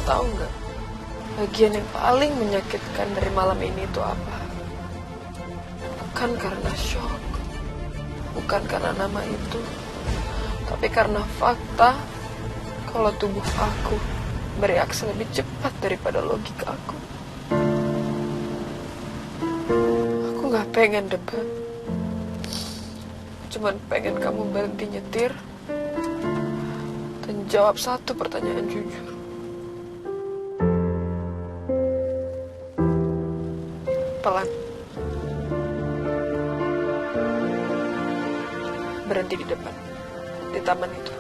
tahu nggak? Bagian yang paling menyakitkan dari malam ini itu apa? Bukan karena shock, bukan karena nama itu, tapi karena fakta kalau tubuh aku bereaksi lebih cepat daripada logika aku. Aku nggak pengen debat, cuman pengen kamu berhenti nyetir dan jawab satu pertanyaan jujur. Pelan. Berhenti di depan, di taman itu.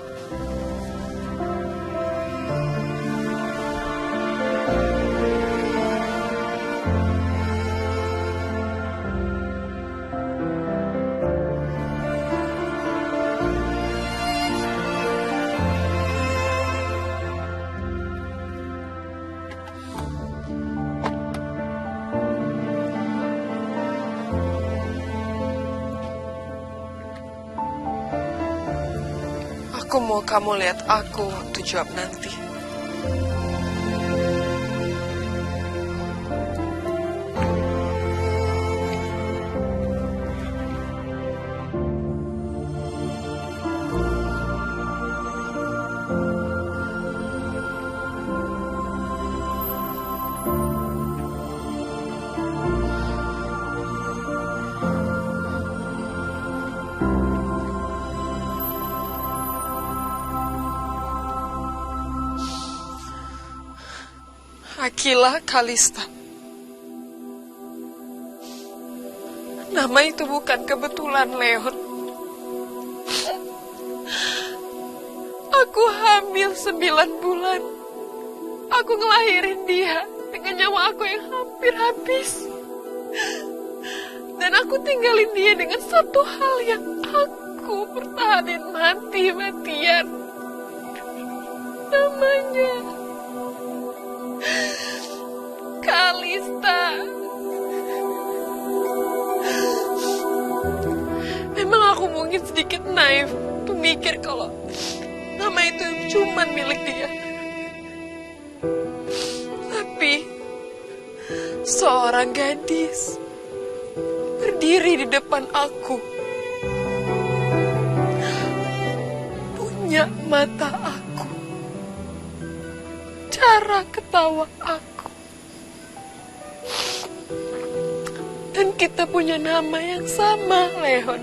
Aku mau kamu lihat aku waktu jawab nanti. Akila Kalista. Nama itu bukan kebetulan, Leon. Aku hamil 9 bulan. Aku ngelahirin dia dengan nyawa aku yang hampir habis. Dan aku tinggalin dia dengan satu hal yang aku pertahanin mati-matian. Namanya Kalista. Memang aku mungkin sedikit naif memikir kalau nama itu cuma milik dia. Tapi seorang gadis berdiri di depan aku, punya mata aku, cara ketawa aku. Dan kita punya nama yang sama, Leon.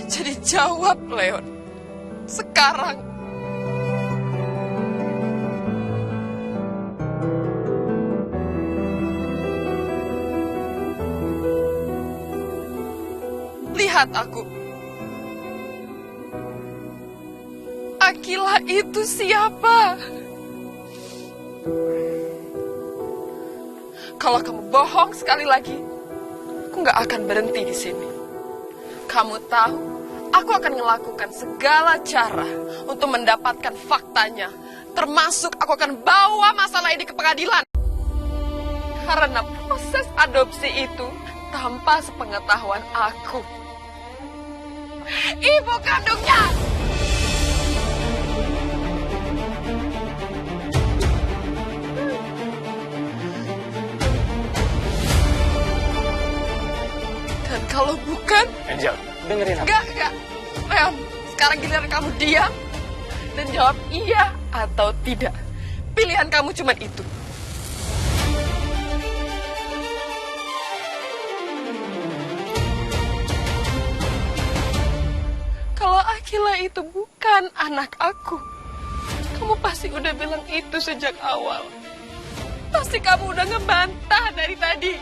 Jadi jawab, Leon. Sekarang. Lihat aku. Akila itu siapa? Kalau kamu bohong sekali lagi, aku nggak akan berhenti di sini. Kamu tahu, aku akan melakukan segala cara untuk mendapatkan faktanya. Termasuk aku akan bawa masalah ini ke pengadilan. Karena proses adopsi itu tanpa sepengetahuan aku. Ibu kandungnya! Dan kalau bukan... Angel, dengerin aku. Enggak. Leon, sekarang giliran kamu diam dan jawab iya atau tidak. Pilihan kamu cuma itu. Kalau Akila itu bukan anak aku, kamu pasti udah bilang itu sejak awal. Pasti kamu udah ngebantah dari tadi.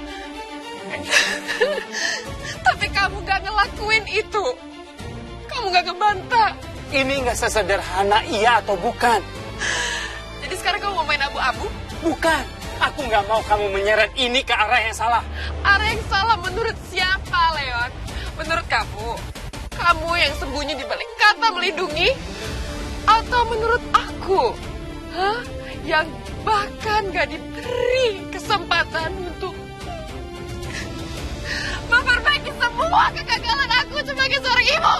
Tapi kamu gak ngelakuin itu. Kamu gak ngebantah. Ini gak sesederhana iya atau bukan. Jadi sekarang kamu mau main abu-abu? Bukan. Aku gak mau kamu menyeret ini ke arah yang salah. Arah yang salah menurut siapa, Leon? Menurut kamu? Kamu yang sembunyi di balik kata melindungi? Atau menurut aku? Hah? Yang bahkan gak diberi kesempatan untuk semua kegagalan aku sebagai seorang ibu.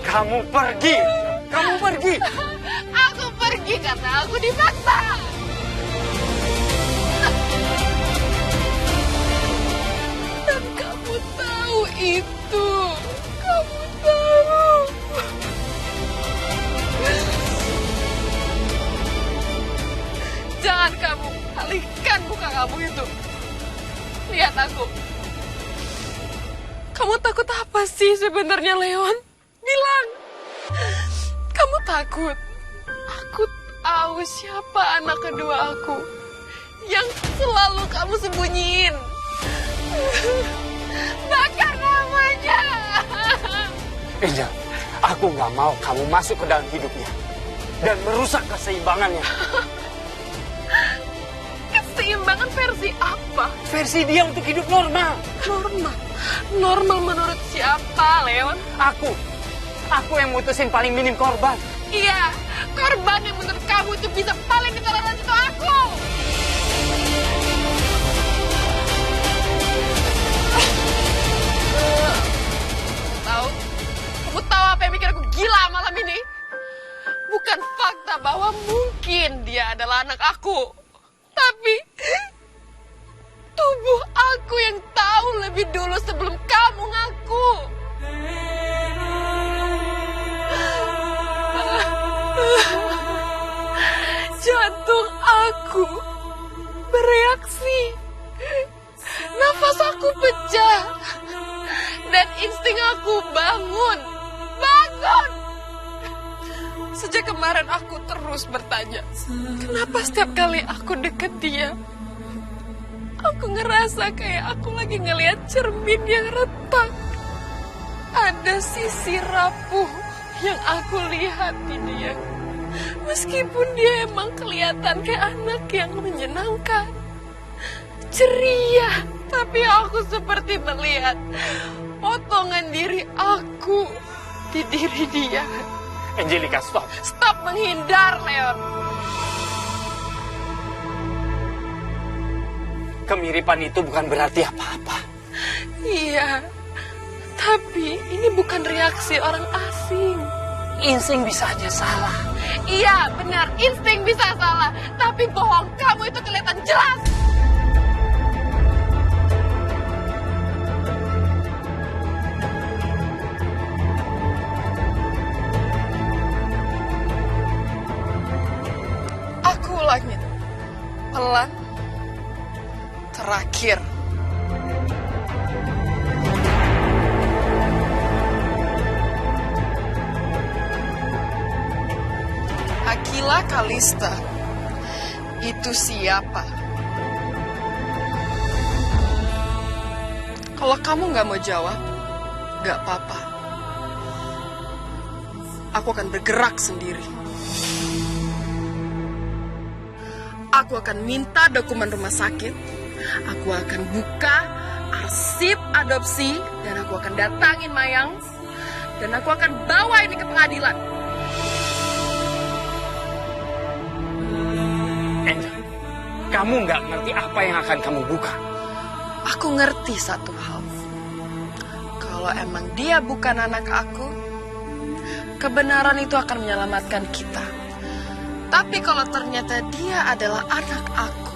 Kamu pergi. Kamu pergi. Aku pergi karena aku dipaksa. Dan kamu tahu itu. Kamu tahu. Jangan kamu alihkan muka kamu itu. Lihat aku. Kamu takut apa sih sebenarnya, Leon? Bilang. Kamu takut. Aku tahu siapa anak kedua aku. Yang selalu kamu sembunyiin. Bakar namanya. Angel, aku nggak mau kamu masuk ke dalam hidupnya. Dan merusak keseimbangannya. Keseimbangan versi apa? Versi dia untuk hidup normal. Normal? Normal menurut siapa, Leon? Aku yang mutusin paling minim korban. Iya, korban yang menurut kamu itu bisa paling ditoleransi itu aku. Kamu tahu apa yang bikin aku gila malam ini? Bukan fakta bahwa mungkin dia adalah anak aku. Tapi tubuh aku yang tahu lebih dulu sebelum kamu ngaku. Jantung aku bereaksi. Nafas aku pecah. Dan insting aku bangun. Bangun! Sejak kemarin aku terus bertanya, kenapa setiap kali aku deket dia, aku ngerasa kayak aku lagi ngeliat cermin yang retak. Ada sisi rapuh yang aku lihat di dia. Meskipun dia emang kelihatan kayak anak yang menyenangkan, ceria, tapi aku seperti melihat potongan diri aku di diri dia. Angelica, stop. Stop menghindar, Leon. Kemiripan itu bukan berarti apa-apa. Iya, tapi ini bukan reaksi orang asing. Insting bisa aja salah. Iya, benar. Insting bisa salah. Tapi bohong kamu itu kelihatan jelas. Aku ulangin. Pelan. Terakhir. Aquila Kalista, itu siapa? Kalau kamu nggak mau jawab, nggak apa-apa. Aku akan bergerak sendiri. Aku akan minta dokumen rumah sakit. Aku akan buka arsip adopsi. Dan aku akan datangin Mayang. Dan aku akan bawa ini ke pengadilan. Angel, kamu nggak ngerti apa yang akan kamu buka. Aku ngerti satu hal. Kalau emang dia bukan anak aku, kebenaran itu akan menyelamatkan kita. Tapi kalau ternyata dia adalah anak aku,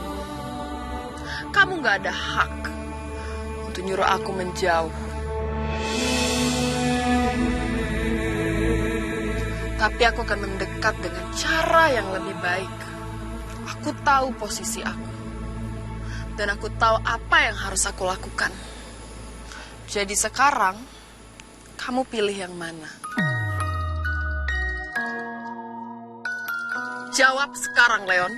kamu gak ada hak untuk nyuruh aku menjauh. Tapi aku akan mendekat dengan cara yang lebih baik. Aku tahu posisi aku. Dan aku tahu apa yang harus aku lakukan. Jadi sekarang, kamu pilih yang mana? Jawab sekarang, Leon.